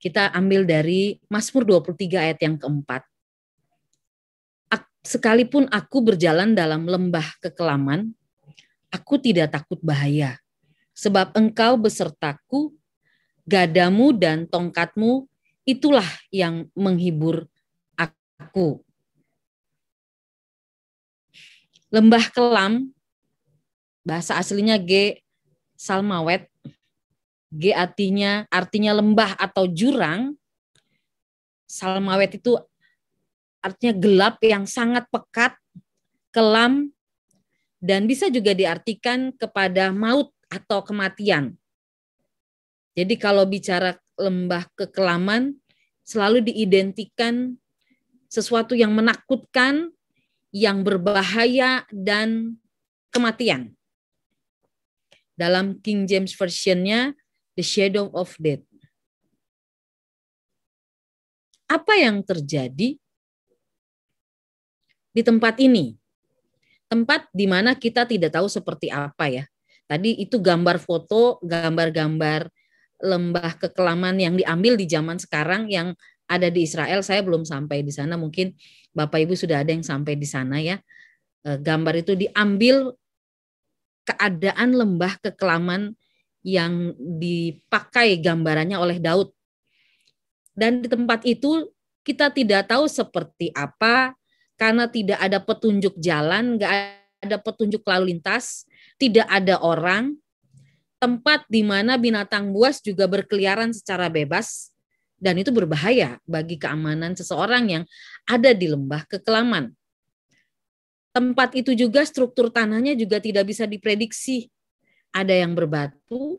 Kita ambil dari Mazmur 23 ayat yang keempat. Sekalipun aku berjalan dalam lembah kekelaman, aku tidak takut bahaya. Sebab engkau besertaku, gadamu dan tongkatmu, itulah yang menghibur aku. Lembah kelam, bahasa aslinya G salmawet. G artinya lembah atau jurang. Salmawet itu artinya gelap yang sangat pekat, kelam, dan bisa juga diartikan kepada maut atau kematian. Jadi kalau bicara lembah kekelaman, selalu diidentikan sesuatu yang menakutkan, yang berbahaya, dan kematian. Dalam King James Version-nya, the shadow of death. Apa yang terjadi di tempat ini? Tempat di mana kita tidak tahu seperti apa ya. Tadi itu gambar foto, gambar-gambar lembah kekelaman yang diambil di zaman sekarang yang ada di Israel. Saya belum sampai di sana, mungkin Bapak Ibu sudah ada yang sampai di sana ya. Gambar itu diambil keadaan lembah kekelaman yang dipakai gambarannya oleh Daud. Dan di tempat itu kita tidak tahu seperti apa, karena tidak ada petunjuk jalan, nggak ada petunjuk lalu lintas, tidak ada orang, tempat di mana binatang buas juga berkeliaran secara bebas, dan itu berbahaya bagi keamanan seseorang yang ada di lembah kekelaman. Tempat itu juga struktur tanahnya juga tidak bisa diprediksi. Ada yang berbatu,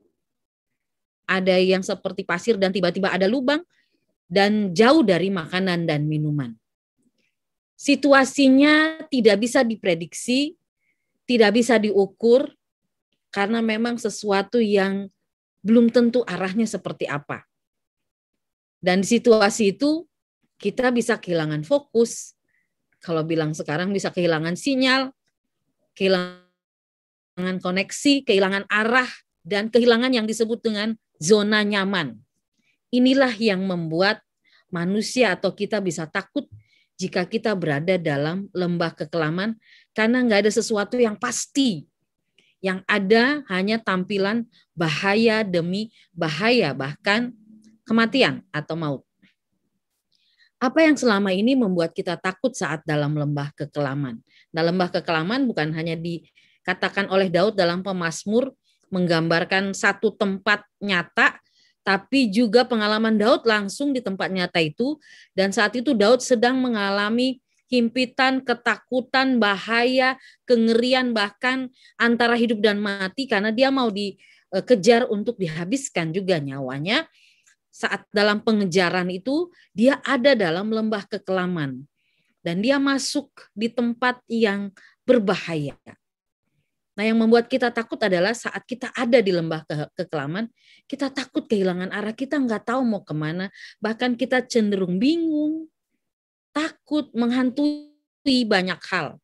ada yang seperti pasir dan tiba-tiba ada lubang, dan jauh dari makanan dan minuman. Situasinya tidak bisa diprediksi, tidak bisa diukur, karena memang sesuatu yang belum tentu arahnya seperti apa. Dan di situasi itu kita bisa kehilangan fokus. Kalau bilang sekarang bisa kehilangan sinyal, kehilangan koneksi, kehilangan arah, dan kehilangan yang disebut dengan zona nyaman. Inilah yang membuat manusia atau kita bisa takut jika kita berada dalam lembah kekelaman, karena nggak ada sesuatu yang pasti. Yang ada hanya tampilan bahaya demi bahaya, bahkan kematian atau maut. Apa yang selama ini membuat kita takut saat dalam lembah kekelaman? Dalam lembah kekelaman bukan hanya dikatakan oleh Daud dalam Pemazmur, menggambarkan satu tempat nyata, tapi juga pengalaman Daud langsung di tempat nyata itu, dan saat itu Daud sedang mengalami himpitan, ketakutan, bahaya, kengerian, bahkan antara hidup dan mati, karena dia mau dikejar untuk dihabiskan juga nyawanya. Saat dalam pengejaran itu, dia ada dalam lembah kekelaman, dan dia masuk di tempat yang berbahaya. Nah, yang membuat kita takut adalah saat kita ada di lembah kekelaman, kita takut kehilangan arah, kita nggak tahu mau kemana, bahkan kita cenderung bingung, takut, menghantui banyak hal.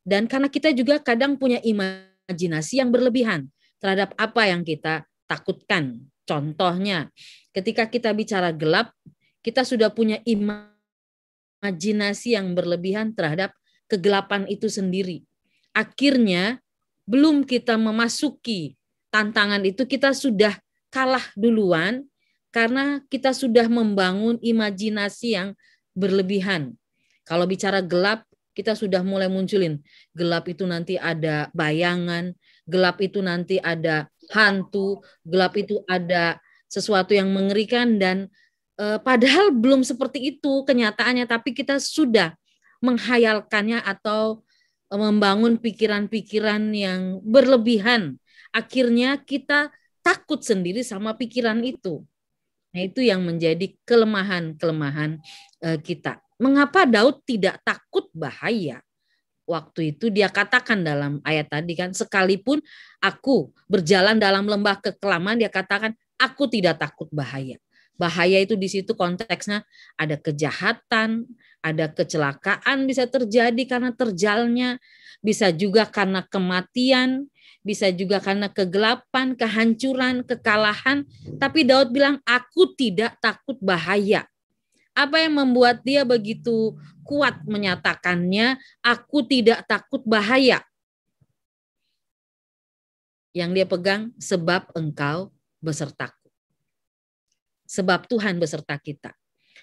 Dan karena kita juga kadang punya imajinasi yang berlebihan terhadap apa yang kita takutkan. Contohnya, ketika kita bicara gelap, kita sudah punya imajinasi yang berlebihan terhadap kegelapan itu sendiri. Akhirnya, belum kita memasuki tantangan itu, kita sudah kalah duluan karena kita sudah membangun imajinasi yang berlebihan. Kalau bicara gelap, kita sudah mulai munculin. Gelap itu nanti ada bayangan, gelap itu nanti ada hantu, gelap itu ada sesuatu yang mengerikan, dan padahal belum seperti itu kenyataannya, tapi kita sudah menghayalkannya atau membangun pikiran-pikiran yang berlebihan. Akhirnya kita takut sendiri sama pikiran itu. Nah, itu yang menjadi kelemahan-kelemahan kita. Mengapa Daud tidak takut bahaya? Waktu itu dia katakan dalam ayat tadi kan, sekalipun aku berjalan dalam lembah kekelaman, dia katakan aku tidak takut bahaya. Bahaya itu di situ konteksnya ada kejahatan, ada kecelakaan bisa terjadi karena terjalnya, bisa juga karena kematian, bisa juga karena kegelapan, kehancuran, kekalahan. Tapi Daud bilang, aku tidak takut bahaya. Apa yang membuat dia begitu kuat menyatakannya, aku tidak takut bahaya? Yang dia pegang, sebab engkau besertaku. Sebab Tuhan beserta kita.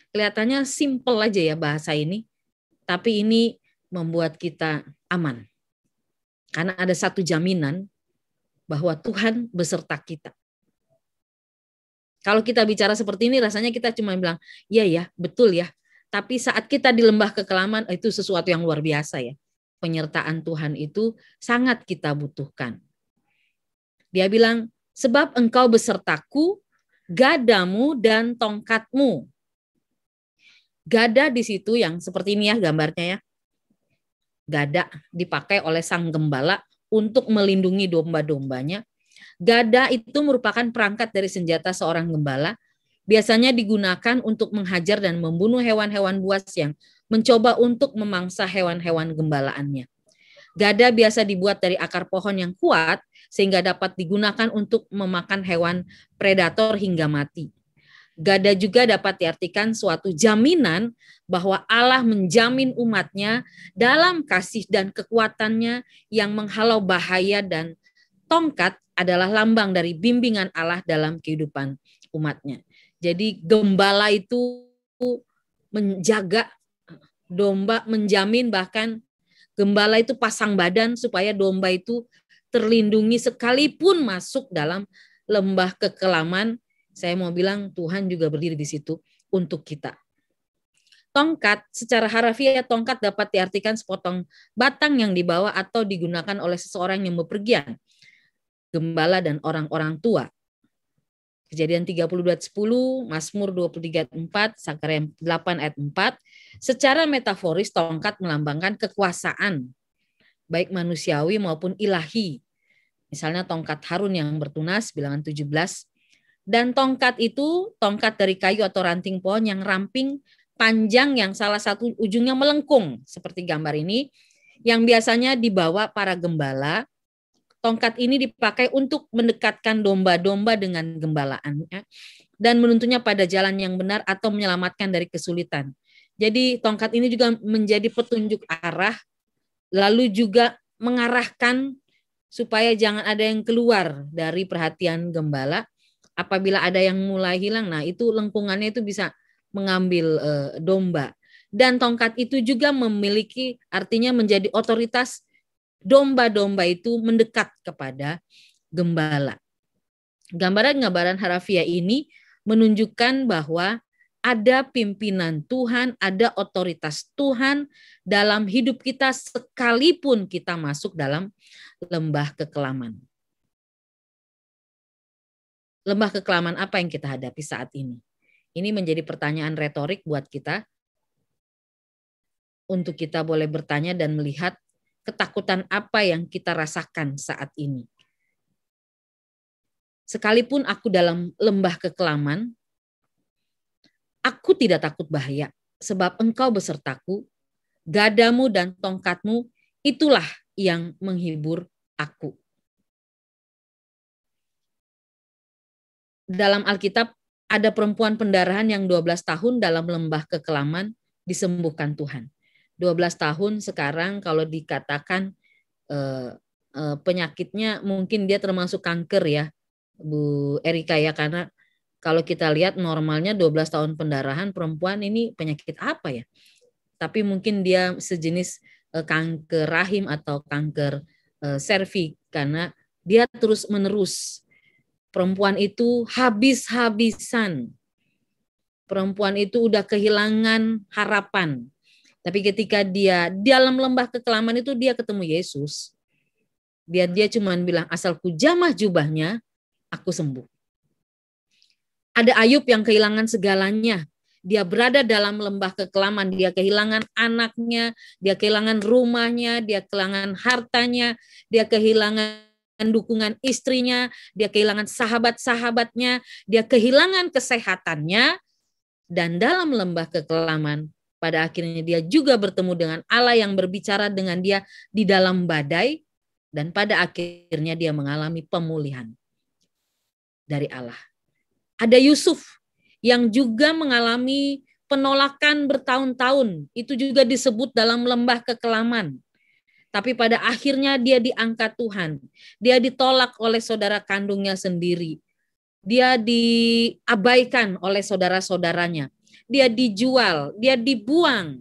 Kelihatannya simple aja ya bahasa ini, tapi ini membuat kita aman. Karena ada satu jaminan bahwa Tuhan beserta kita. Kalau kita bicara seperti ini rasanya kita cuma bilang, iya ya, betul ya. Tapi saat kita di lembah kekelaman, itu sesuatu yang luar biasa ya. Penyertaan Tuhan itu sangat kita butuhkan. Dia bilang, sebab engkau besertaku, gadamu dan tongkatmu. Gada di situ yang seperti ini ya gambarnya ya. Gada dipakai oleh sang gembala untuk melindungi domba-dombanya. Gada itu merupakan perangkat dari senjata seorang gembala. Biasanya digunakan untuk menghajar dan membunuh hewan-hewan buas yang mencoba untuk memangsa hewan-hewan gembalaannya. Gada biasa dibuat dari akar pohon yang kuat sehingga dapat digunakan untuk memakan hewan predator hingga mati. Gada juga dapat diartikan suatu jaminan bahwa Allah menjamin umatnya dalam kasih dan kekuatannya yang menghalau bahaya, dan tongkat adalah lambang dari bimbingan Allah dalam kehidupan umatnya. Jadi gembala itu menjaga domba, menjamin, bahkan gembala itu pasang badan supaya domba itu terlindungi sekalipun masuk dalam lembah kekelaman. Saya mau bilang Tuhan juga berdiri di situ untuk kita. Tongkat, secara harafiah tongkat dapat diartikan sepotong batang yang dibawa atau digunakan oleh seseorang yang bepergian, gembala dan orang-orang tua. Kejadian 32:10, Mazmur 23:4, Sakarya 8 ayat 4. Secara metaforis tongkat melambangkan kekuasaan, baik manusiawi maupun ilahi. Misalnya tongkat Harun yang bertunas, Bilangan 17. Dan tongkat itu tongkat dari kayu atau ranting pohon yang ramping, panjang, yang salah satu ujungnya melengkung seperti gambar ini, yang biasanya dibawa para gembala. Tongkat ini dipakai untuk mendekatkan domba-domba dengan gembalaannya dan menuntunnya pada jalan yang benar atau menyelamatkan dari kesulitan. Jadi tongkat ini juga menjadi petunjuk arah, lalu juga mengarahkan supaya jangan ada yang keluar dari perhatian gembala. Apabila ada yang mulai hilang, nah itu lengkungannya itu bisa mengambil domba. Dan tongkat itu juga memiliki, artinya menjadi otoritas. Domba-domba itu mendekat kepada gembala. Gambaran-gambaran harafiah ini menunjukkan bahwa ada pimpinan Tuhan, ada otoritas Tuhan dalam hidup kita sekalipun kita masuk dalam lembah kekelaman. Lembah kekelaman apa yang kita hadapi saat ini? Ini menjadi pertanyaan retorik buat kita. Untuk kita boleh bertanya dan melihat ketakutan apa yang kita rasakan saat ini. Sekalipun aku dalam lembah kekelaman, aku tidak takut bahaya, sebab engkau besertaku, gadamu dan tongkatmu, itulah yang menghibur aku. Dalam Alkitab ada perempuan pendarahan yang 12 tahun dalam lembah kekelaman disembuhkan Tuhan. 12 tahun sekarang kalau dikatakan penyakitnya mungkin dia termasuk kanker ya Bu Erika ya, karena kalau kita lihat normalnya 12 tahun pendarahan perempuan ini penyakit apa ya? Tapi mungkin dia sejenis kanker rahim atau kanker serviks karena dia terus menerus. Perempuan itu habis-habisan. Perempuan itu udah kehilangan harapan. Tapi ketika dia dalam lembah kekelaman itu dia ketemu Yesus. Dia cuma bilang asalku jamah jubahnya, aku sembuh. Ada Ayub yang kehilangan segalanya. Dia berada dalam lembah kekelaman. Dia kehilangan anaknya, dia kehilangan rumahnya, dia kehilangan hartanya, dia kehilangan dukungan istrinya, dia kehilangan sahabat-sahabatnya, dia kehilangan kesehatannya, dan dalam lembah kekelaman, pada akhirnya dia juga bertemu dengan Allah yang berbicara dengan dia di dalam badai, Dan pada akhirnya dia mengalami pemulihan dari Allah. Ada Yusuf yang juga mengalami penolakan bertahun-tahun. Itu juga disebut dalam lembah kekelaman. Tapi pada akhirnya dia diangkat Tuhan. Dia ditolak oleh saudara kandungnya sendiri. Dia diabaikan oleh saudara-saudaranya. Dia dijual, dia dibuang.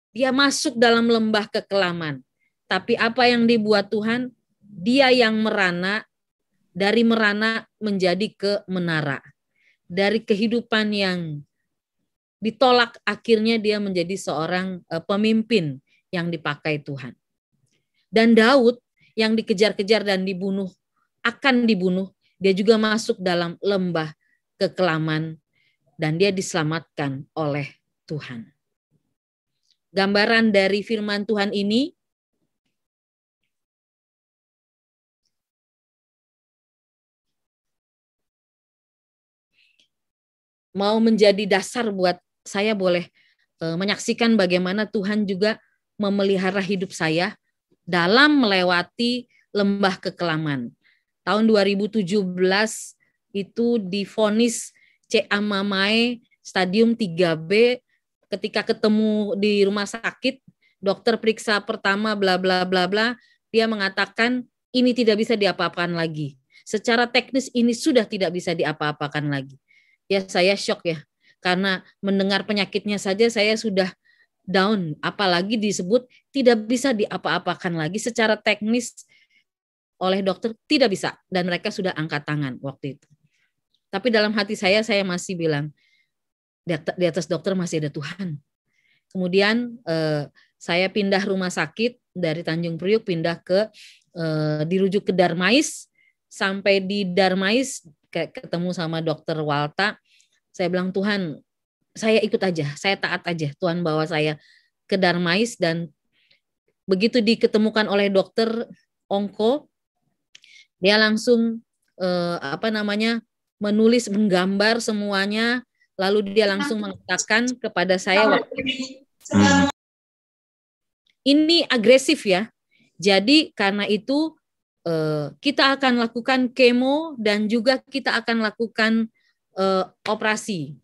Dia masuk dalam lembah kekelaman. Tapi apa yang dibuat Tuhan? Dia yang merana, dari merana menjadi ke menara. Dari kehidupan yang ditolak, akhirnya dia menjadi seorang pemimpin yang dipakai Tuhan. Dan Daud yang dikejar-kejar dan dibunuh, akan dibunuh, dia juga masuk dalam lembah kekelaman dan dia diselamatkan oleh Tuhan. Gambaran dari firman Tuhan ini mau menjadi dasar buat saya boleh menyaksikan bagaimana Tuhan juga memelihara hidup saya dalam melewati lembah kekelaman. Tahun 2017 itu divonis C.A. Mamae stadium 3B, ketika ketemu di rumah sakit, dokter periksa pertama bla bla bla bla, dia mengatakan ini tidak bisa diapa-apakan lagi. Secara teknis ini sudah tidak bisa diapa-apakan lagi. Ya saya shock ya, karena mendengar penyakitnya saja saya sudah down, apalagi disebut tidak bisa diapa-apakan lagi secara teknis oleh dokter, tidak bisa, dan mereka sudah angkat tangan waktu itu. Tapi dalam hati saya masih bilang, di atas dokter masih ada Tuhan. Kemudian saya pindah rumah sakit dari Tanjung Priuk, pindah ke dirujuk ke Darmais. Sampai di Darmais ketemu sama dokter Walta, saya bilang, Tuhan, saya ikut aja, saya taat aja. Tuhan bawa saya ke Darmais, dan begitu diketemukan oleh dokter Ongko, dia langsung menulis, menggambar semuanya, lalu dia langsung mengatakan kepada saya, ini agresif ya. Jadi karena itu kita akan lakukan kemo dan juga kita akan lakukan operasi.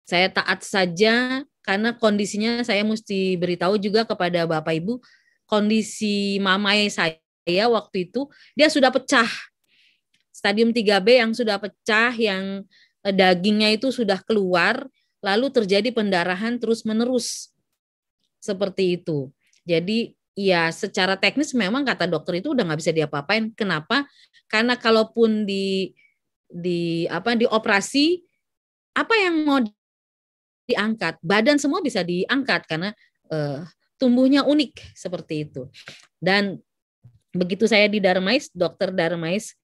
Saya taat saja karena kondisinya saya mesti beritahu juga kepada Bapak Ibu, kondisi mamai saya waktu itu dia sudah pecah. Stadium 3B yang sudah pecah, yang dagingnya itu sudah keluar, lalu terjadi pendarahan terus-menerus. Seperti itu. Jadi ya secara teknis memang kata dokter itu udah nggak bisa diapa-apain. Kenapa? Karena kalaupun dioperasi, apa yang mau diangkat? Badan semua bisa diangkat karena tumbuhnya unik seperti itu. Dan begitu saya di Darmais, dokter Darmais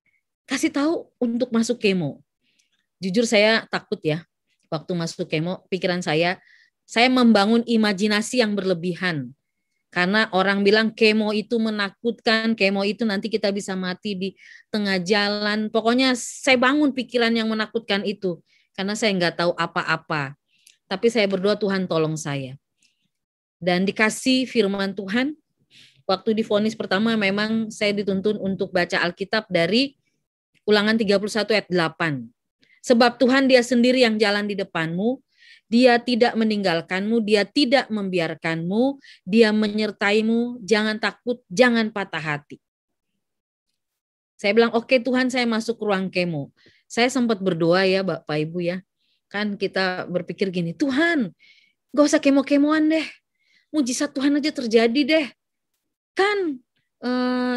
kasih tahu untuk masuk kemo. Jujur saya takut ya. Waktu masuk kemo, pikiran saya membangun imajinasi yang berlebihan. Karena orang bilang kemo itu menakutkan, kemo itu nanti kita bisa mati di tengah jalan. Pokoknya saya bangun pikiran yang menakutkan itu. Karena saya nggak tahu apa-apa. Tapi saya berdoa, Tuhan tolong saya. Dan dikasih firman Tuhan, waktu divonis pertama memang saya dituntun untuk baca Alkitab dari Ulangan 31 ayat 8. Sebab Tuhan dia sendiri yang jalan di depanmu, dia tidak meninggalkanmu, dia tidak membiarkanmu, dia menyertaimu, jangan takut, jangan patah hati. Saya bilang, oke Tuhan, saya masuk ruang kemo. Saya sempat berdoa ya Bapak Ibu ya, kan kita berpikir gini, Tuhan gak usah kemo-kemoan deh, mujizat Tuhan aja terjadi deh. Kan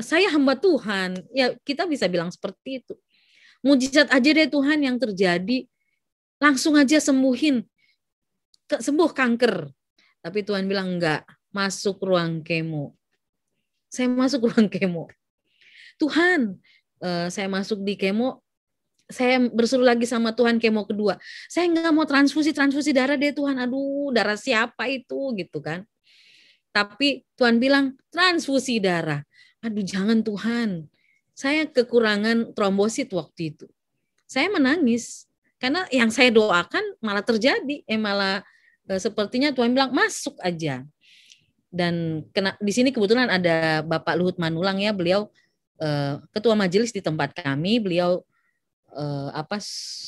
saya hamba Tuhan, ya kita bisa bilang seperti itu. Mujizat aja deh Tuhan yang terjadi, langsung aja sembuh kanker. Tapi Tuhan bilang enggak, masuk ruang kemo. Saya masuk ruang kemo. Tuhan, saya masuk di kemo, saya berseru lagi sama Tuhan kemo kedua. Saya enggak mau transfusi darah deh Tuhan, aduh darah siapa itu gitu kan. Tapi Tuhan bilang transfusi darah. Aduh jangan Tuhan, saya kekurangan trombosit waktu itu. Saya menangis karena yang saya doakan malah terjadi, malah sepertinya Tuhan bilang masuk aja. Dan di sini kebetulan ada Bapak Luhut Manulang ya, beliau ketua majelis di tempat kami, beliau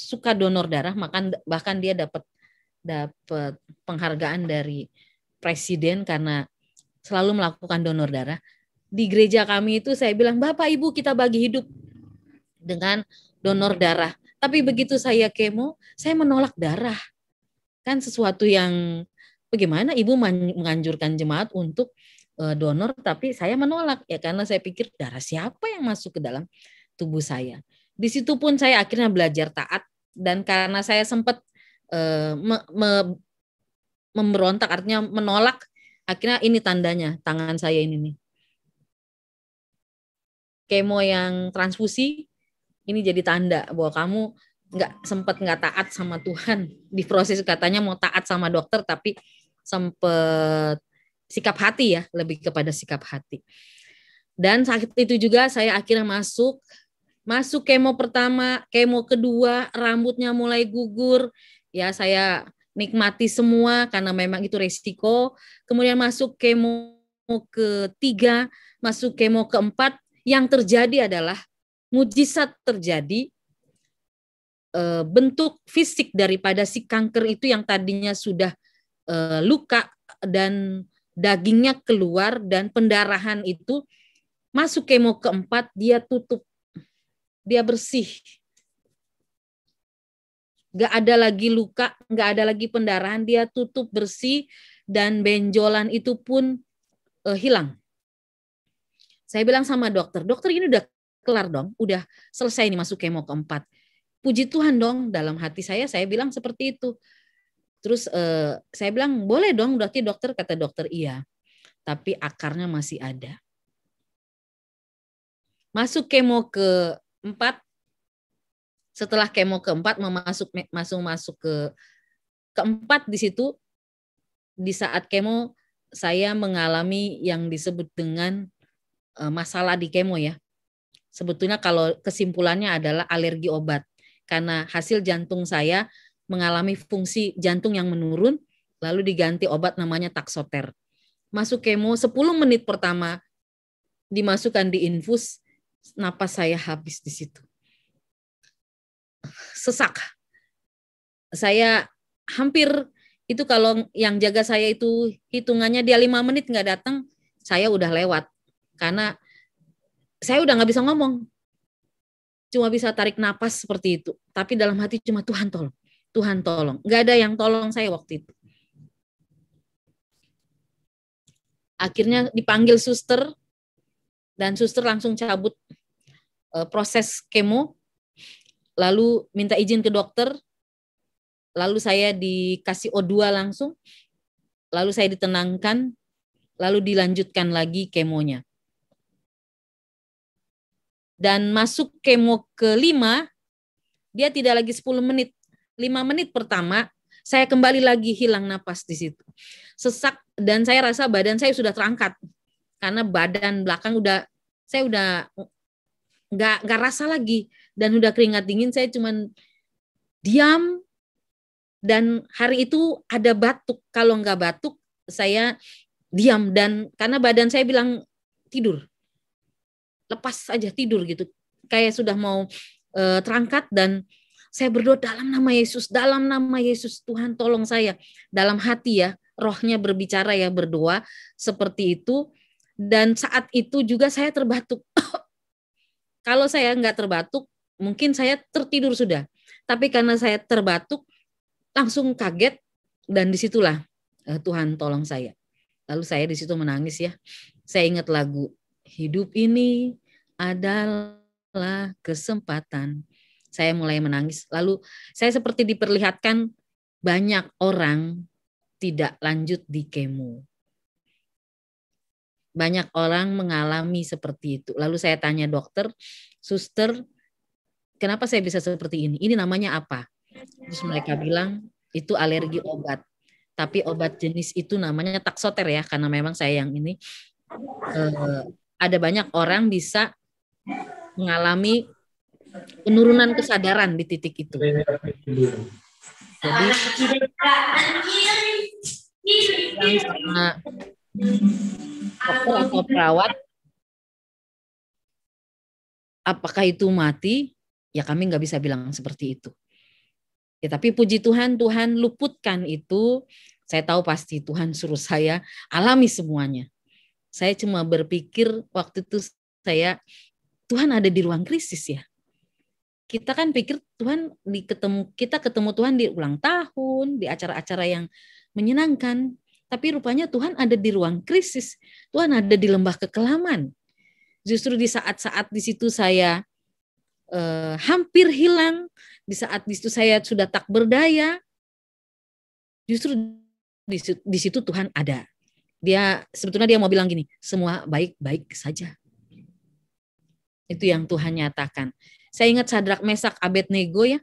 suka donor darah, bahkan dia dapat penghargaan dari presiden karena selalu melakukan donor darah. Di gereja kami itu saya bilang, Bapak Ibu kita bagi hidup dengan donor darah. Tapi begitu saya kemo, saya menolak darah. Kan sesuatu yang bagaimana Ibu menganjurkan jemaat untuk donor, tapi saya menolak ya karena saya pikir darah siapa yang masuk ke dalam tubuh saya. Di situ pun saya akhirnya belajar taat, dan karena saya sempat memberontak, artinya menolak, akhirnya ini tandanya tangan saya ini nih. Kemo yang transfusi ini jadi tanda bahwa kamu nggak taat sama Tuhan. Di proses katanya mau taat sama dokter, tapi sempat sikap hati ya, lebih kepada sikap hati. Dan saat itu juga saya akhirnya masuk kemo pertama, kemo kedua, rambutnya mulai gugur. Ya saya nikmati semua karena memang itu resiko. Kemudian masuk kemo ketiga, masuk kemo keempat, yang terjadi adalah mujizat terjadi. Bentuk fisik daripada si kanker itu yang tadinya sudah luka dan dagingnya keluar dan pendarahan itu, masuk kemo keempat dia tutup, dia bersih, nggak ada lagi luka, nggak ada lagi pendarahan, dia tutup bersih, dan benjolan itu pun hilang. Saya bilang sama dokter ini udah kelar dong, udah selesai nih masuk kemo keempat. Puji Tuhan dong, dalam hati saya bilang seperti itu. Terus saya bilang boleh dong berarti dokter, kata dokter iya, tapi akarnya masih ada. Masuk kemo keempat, setelah kemo keempat masuk ke keempat, di situ di saat kemo saya mengalami yang disebut dengan masalah di kemo ya. Sebetulnya kalau kesimpulannya adalah alergi obat, karena hasil jantung saya mengalami fungsi jantung yang menurun, lalu diganti obat namanya Taxotere. Masuk kemo 10 menit pertama dimasukkan di infus, napas saya habis di situ. Sesak. Saya hampir itu, kalau yang jaga saya itu hitungannya dia 5 menit nggak datang, saya udah lewat. Karena saya udah nggak bisa ngomong. Cuma bisa tarik napas seperti itu. Tapi dalam hati cuma Tuhan tolong. Tuhan tolong. Nggak ada yang tolong saya waktu itu. Akhirnya dipanggil suster, dan suster langsung cabut proses kemo, lalu minta izin ke dokter, lalu saya dikasih O2 langsung, lalu saya ditenangkan, lalu dilanjutkan lagi kemonya. Dan masuk kemo kelima, dia tidak lagi 10 menit. 5 menit pertama, saya kembali lagi hilang napas di situ. Sesak, dan saya rasa badan saya sudah terangkat. Karena badan belakang saya udah nggak rasa lagi. Dan udah keringat dingin, saya cuman diam. Dan hari itu ada batuk. Kalau nggak batuk, saya diam. Dan karena badan saya bilang tidur. Lepas aja tidur gitu, kayak sudah mau terangkat, dan saya berdoa dalam nama Yesus, Tuhan tolong saya. Dalam hati ya, rohnya berbicara ya, berdoa seperti itu. Dan saat itu juga saya terbatuk. Kalau saya nggak terbatuk, mungkin saya tertidur sudah. Tapi karena saya terbatuk, langsung kaget, dan disitulah Tuhan tolong saya. Lalu saya di situ menangis ya. Saya ingat lagu, hidup ini adalah kesempatan. Saya mulai menangis. Lalu saya seperti diperlihatkan banyak orang tidak lanjut di kemo. Banyak orang mengalami seperti itu. Lalu saya tanya dokter, suster, kenapa saya bisa seperti ini? Ini namanya apa? Terus mereka bilang itu alergi obat. Tapi obat jenis itu namanya Taxotere ya, karena memang saya yang ini. Ada banyak orang bisa mengalami penurunan kesadaran di titik itu. Jadi yang sama dokter atau perawat, apakah itu mati? Ya kami nggak bisa bilang seperti itu. Ya, tapi puji Tuhan, Tuhan luputkan itu. Saya tahu pasti Tuhan suruh saya alami semuanya. Saya cuma berpikir waktu itu Tuhan ada di ruang krisis ya. Kita kan pikir kita ketemu Tuhan di ulang tahun, di acara-acara yang menyenangkan. Tapi rupanya Tuhan ada di ruang krisis. Tuhan ada di lembah kekelaman. Justru di saat-saat di situ saya hampir hilang, di saat di situ saya sudah tak berdaya, justru di situ Tuhan ada. Sebetulnya dia mau bilang gini, semua baik-baik saja. Itu yang Tuhan nyatakan. Saya ingat Sadrak, Mesak, Abednego ya.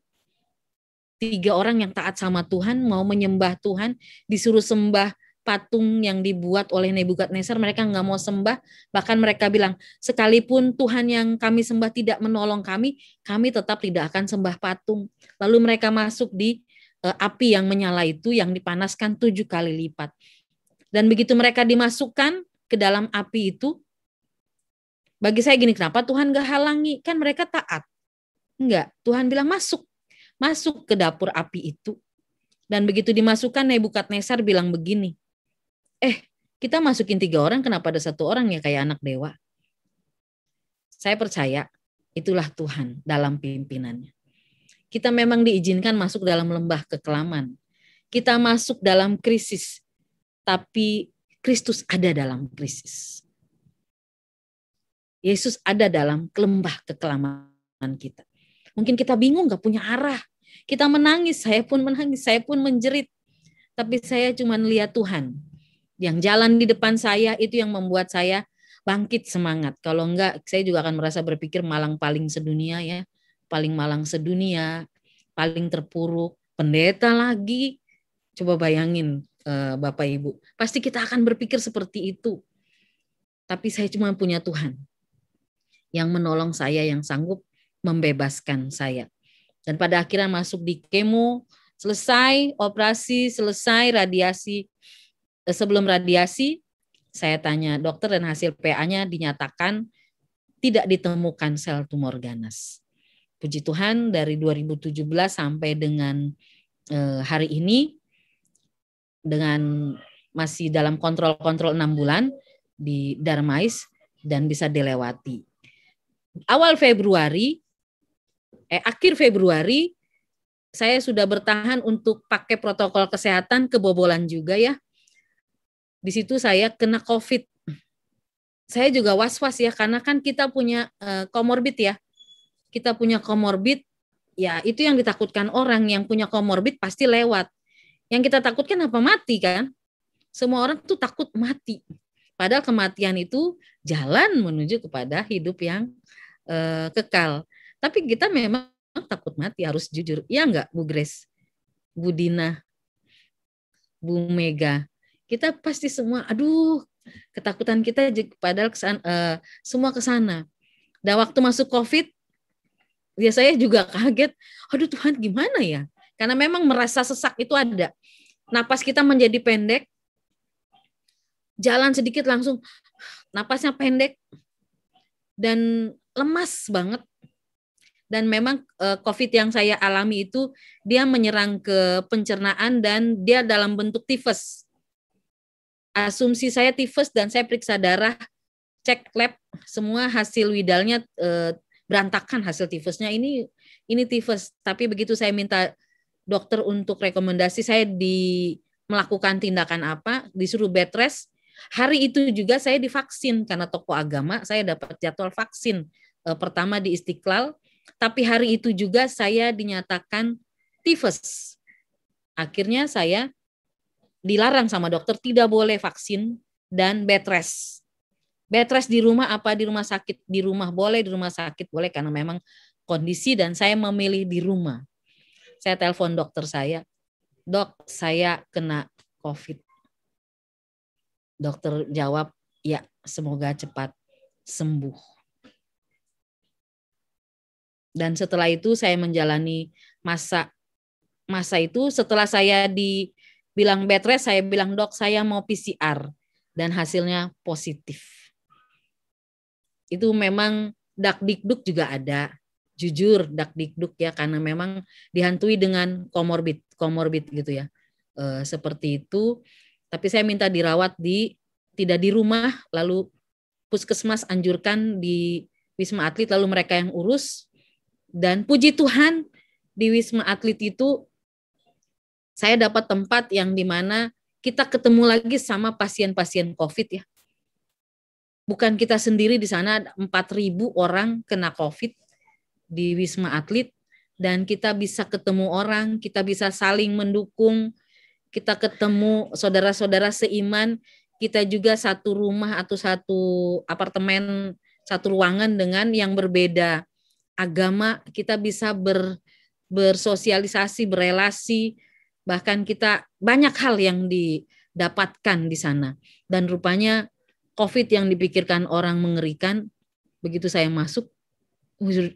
3 orang yang taat sama Tuhan, mau menyembah Tuhan, disuruh sembah patung yang dibuat oleh Nebukadnezar, mereka nggak mau sembah, bahkan mereka bilang, sekalipun Tuhan yang kami sembah tidak menolong kami tetap tidak akan sembah patung. Lalu mereka masuk di api yang menyala itu, yang dipanaskan 7 kali lipat. Dan begitu mereka dimasukkan ke dalam api itu, bagi saya gini, kenapa Tuhan gak halangi? Kan mereka taat. Enggak, Tuhan bilang masuk ke dapur api itu. Dan begitu dimasukkan, Nebukadnezar bilang begini, kita masukin 3 orang, kenapa ada 1 orang ya kayak anak dewa? Saya percaya itulah Tuhan dalam pimpinannya. Kita memang diizinkan masuk dalam lembah kekelaman. Kita masuk dalam krisis, tapi Kristus ada dalam krisis. Yesus ada dalam lembah kekelaman kita. Mungkin kita bingung, gak punya arah. Kita menangis, saya pun menjerit. Tapi saya cuma lihat Tuhan. Yang jalan di depan saya, itu yang membuat saya bangkit semangat. Kalau enggak, saya juga akan merasa berpikir malang paling sedunia ya. Paling malang sedunia, paling terpuruk, pendeta lagi. Coba bayangin Bapak Ibu. Pasti kita akan berpikir seperti itu. Tapi saya cuma punya Tuhan yang menolong saya, yang sanggup membebaskan saya. Dan pada akhirnya masuk di kemo, selesai operasi, selesai radiasi. Sebelum radiasi, saya tanya dokter dan hasil PA-nya dinyatakan tidak ditemukan sel tumor ganas. Puji Tuhan dari 2017 sampai dengan hari ini, dengan masih dalam kontrol 6 bulan di Darmais dan bisa dilewati. Akhir Februari, saya sudah bertahan untuk pakai protokol kesehatan, kebobolan juga ya. Di situ saya kena COVID. Saya juga was-was ya, karena kan kita punya komorbid ya. Kita punya komorbid, ya itu yang ditakutkan orang, yang punya komorbid pasti lewat. Yang kita takutkan apa? Mati kan? Semua orang tuh takut mati. Padahal kematian itu jalan menuju kepada hidup yang kekal. Tapi kita memang takut mati, harus jujur. Ya enggak, Bu Grace, Bu Dina, Bu Mega. Kita pasti semua, ketakutan kita padahal semua ke sana. Dan waktu masuk COVID, ya saya juga kaget. Tuhan gimana ya? Karena memang merasa sesak itu ada. Napas kita menjadi pendek, jalan sedikit langsung napasnya pendek, dan lemas banget. Dan memang COVID yang saya alami itu dia menyerang ke pencernaan dan dia dalam bentuk tifus. Asumsi saya tifus dan saya periksa darah, cek lab, semua hasil widalnya berantakan hasil tifusnya. Ini tifus. Tapi begitu saya minta dokter untuk rekomendasi, saya melakukan tindakan apa, disuruh bed rest. Hari itu juga saya divaksin karena tokoh agama, saya dapat jadwal vaksin pertama di Istiqlal. Tapi hari itu juga saya dinyatakan tifus. Akhirnya saya dilarang sama dokter, tidak boleh vaksin dan bed rest. Bed rest di rumah apa di rumah sakit? Di rumah boleh, di rumah sakit boleh, karena memang kondisi, dan saya memilih di rumah. Saya telepon dokter saya, dok saya kena COVID. Dokter jawab, ya semoga cepat sembuh. Dan setelah itu saya menjalani masa itu. Setelah saya dibilang bed rest, saya bilang, dok saya mau PCR. dan hasilnya positif. Itu memang dakdikduk juga ada, jujur dakdikduk ya, karena memang dihantui dengan komorbid gitu ya, seperti itu. Tapi saya minta dirawat tidak di rumah, lalu puskesmas anjurkan di Wisma Atlet, lalu mereka yang urus. Dan puji Tuhan di Wisma Atlet itu saya dapat tempat yang dimana kita ketemu lagi sama pasien-pasien COVID ya. Bukan kita sendiri di sana, 4.000 orang kena COVID di Wisma Atlet, dan kita bisa ketemu orang, kita bisa saling mendukung, kita ketemu saudara-saudara seiman, kita juga satu rumah atau satu apartemen, satu ruangan dengan yang berbeda agama, kita bisa bersosialisasi, berelasi, bahkan kita banyak hal yang didapatkan di sana. Dan rupanya COVID yang dipikirkan orang mengerikan, begitu saya masuk,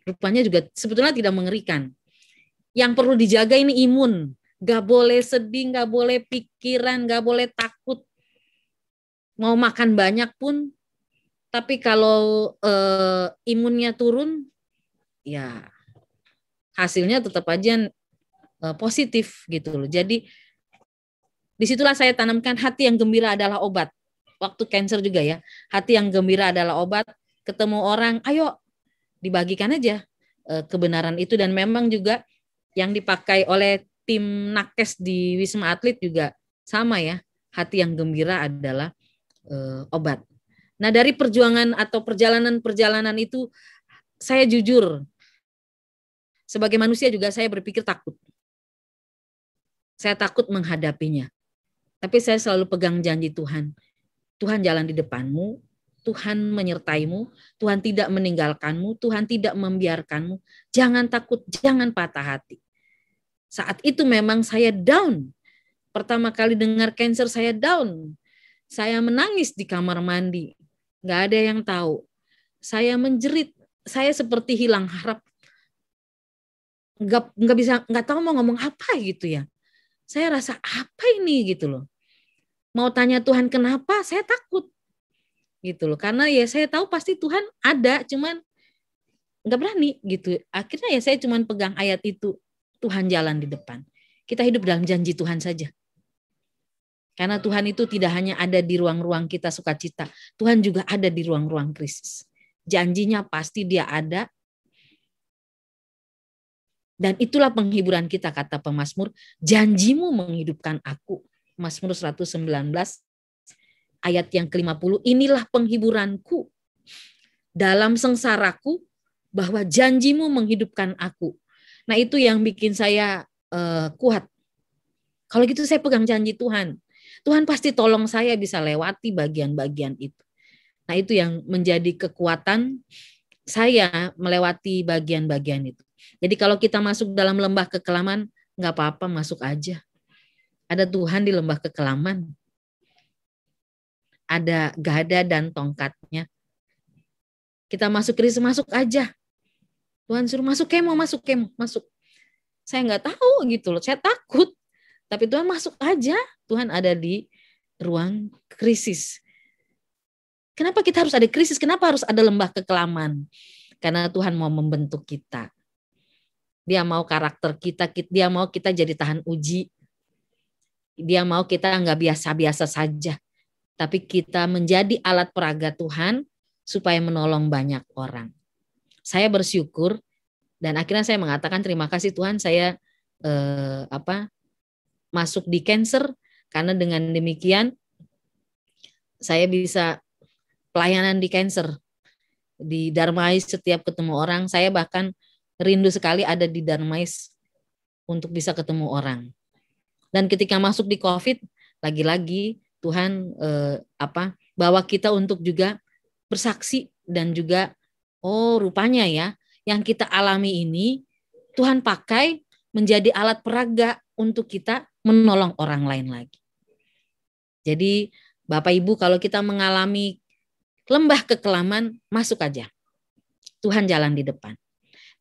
rupanya juga sebetulnya tidak mengerikan. Yang perlu dijaga ini imun, gak boleh sedih, gak boleh pikiran, gak boleh takut. Mau makan banyak pun, tapi kalau imunnya turun, ya hasilnya tetap aja positif gitu loh. Jadi disitulah saya tanamkan hati yang gembira adalah obat. Waktu cancer juga ya, hati yang gembira adalah obat. Ketemu orang, ayo dibagikan aja kebenaran itu. Dan memang juga yang dipakai oleh tim nakes di Wisma Atlet juga sama ya, hati yang gembira adalah obat. Nah, dari perjuangan atau perjalanan itu, saya jujur, sebagai manusia juga saya berpikir takut. Saya takut menghadapinya. Tapi saya selalu pegang janji Tuhan. Tuhan jalan di depanmu, Tuhan menyertaimu, Tuhan tidak meninggalkanmu, Tuhan tidak membiarkanmu. Jangan takut, jangan patah hati. Saat itu memang saya down. Pertama kali dengar cancer saya down. Saya menangis di kamar mandi. Gak ada yang tahu. Saya menjerit. Saya seperti hilang harap. Nggak tahu mau ngomong apa gitu ya. Saya rasa apa ini gitu loh. Mau tanya Tuhan kenapa, saya takut gitu loh. Karena ya saya tahu pasti Tuhan ada, cuman nggak berani gitu. Akhirnya ya saya cuman pegang ayat itu, Tuhan jalan di depan. Kita hidup dalam janji Tuhan saja. Karena Tuhan itu tidak hanya ada di ruang-ruang kita sukacita, Tuhan juga ada di ruang-ruang krisis. Janjinya pasti dia ada. Dan itulah penghiburan kita, kata pemazmur, janjimu menghidupkan aku. Mazmur 119 ayat yang ke-50, inilah penghiburanku dalam sengsaraku, bahwa janjimu menghidupkan aku. Nah itu yang bikin saya kuat. Kalau gitu saya pegang janji Tuhan. Tuhan pasti tolong saya bisa lewati bagian-bagian itu. Nah itu yang menjadi kekuatan saya melewati bagian-bagian itu. Jadi kalau kita masuk dalam lembah kekelaman, nggak apa-apa, masuk aja. Ada Tuhan di lembah kekelaman. Ada gada dan tongkatnya. Kita masuk krisis, masuk aja. Tuhan suruh masuk, kemo, masuk. Saya nggak tahu gitu loh, saya takut. Tapi Tuhan masuk aja. Tuhan ada di ruang krisis. Kenapa kita harus ada krisis? Kenapa harus ada lembah kekelaman? Karena Tuhan mau membentuk kita. Dia mau karakter kita, dia mau kita jadi tahan uji. Dia mau kita nggak biasa-biasa saja. Tapi kita menjadi alat peraga Tuhan supaya menolong banyak orang. Saya bersyukur dan akhirnya saya mengatakan terima kasih Tuhan, saya masuk di cancer, karena dengan demikian saya bisa pelayanan di cancer. Di Darmais setiap ketemu orang, saya bahkan rindu sekali ada di Darmais untuk bisa ketemu orang. Dan ketika masuk di COVID, lagi-lagi Tuhan bawa kita untuk juga bersaksi dan juga rupanya ya yang kita alami ini Tuhan pakai menjadi alat peraga untuk kita menolong orang lain lagi. Jadi Bapak Ibu, kalau kita mengalami lembah kekelaman, masuk aja. Tuhan jalan di depan.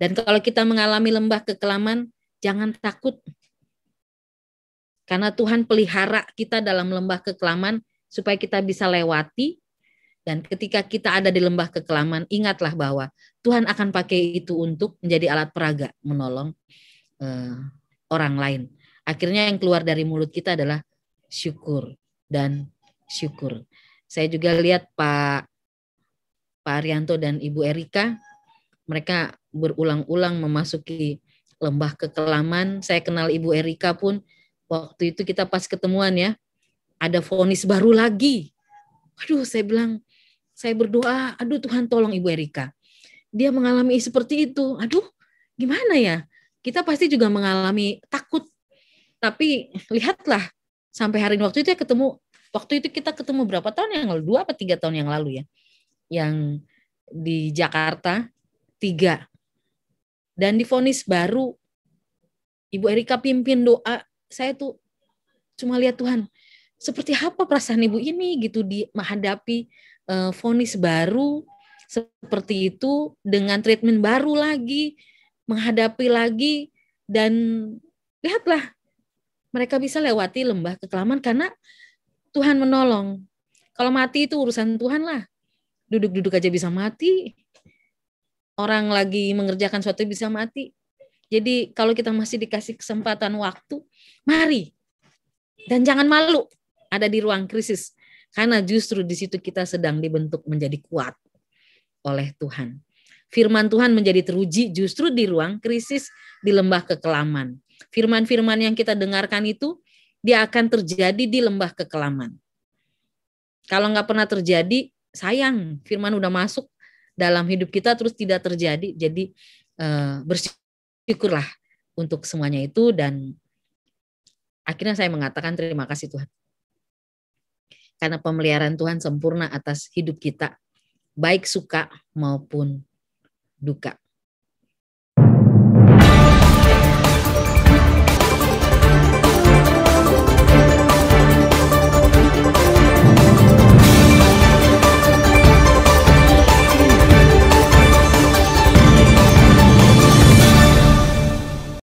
Dan kalau kita mengalami lembah kekelaman, jangan takut. Karena Tuhan pelihara kita dalam lembah kekelaman, supaya kita bisa lewati. Dan ketika kita ada di lembah kekelaman, ingatlah bahwa Tuhan akan pakai itu untuk menjadi alat peraga menolong orang lain. Akhirnya yang keluar dari mulut kita adalah syukur dan syukur. Saya juga lihat Pak Arianto dan Ibu Erika, mereka berulang-ulang memasuki lembah kekelaman. Saya kenal Ibu Erika pun, waktu itu kita pas ketemuan ya, ada vonis baru lagi. Aduh, saya bilang, saya berdoa, aduh Tuhan tolong Ibu Erika. Dia mengalami seperti itu. Aduh, gimana ya? Kita pasti juga mengalami takut. Tapi lihatlah, sampai hari ini waktu itu kita ketemu berapa tahun yang lalu? 2 atau 3 tahun yang lalu ya. Yang di Jakarta, 3. Dan divonis baru, Ibu Erika pimpin doa. Saya tuh cuma lihat Tuhan, seperti apa perasaan ibu ini gitu di menghadapi vonis baru seperti itu, dengan treatment baru lagi, menghadapi lagi, dan lihatlah mereka bisa lewati lembah kekelaman karena Tuhan menolong. Kalau mati itu urusan Tuhan lah. Duduk-duduk aja bisa mati. Orang lagi mengerjakan sesuatu bisa mati. Jadi kalau kita masih dikasih kesempatan waktu, mari. Dan jangan malu ada di ruang krisis. Karena justru di situ kita sedang dibentuk menjadi kuat oleh Tuhan. Firman Tuhan menjadi teruji justru di ruang krisis, di lembah kekelaman. Firman-firman yang kita dengarkan itu, dia akan terjadi di lembah kekelaman. Kalau nggak pernah terjadi, sayang, firman udah masuk dalam hidup kita terus tidak terjadi. Jadi bersyukurlah untuk semuanya itu, dan akhirnya saya mengatakan terima kasih Tuhan. Karena pemeliharaan Tuhan sempurna atas hidup kita, baik suka maupun duka.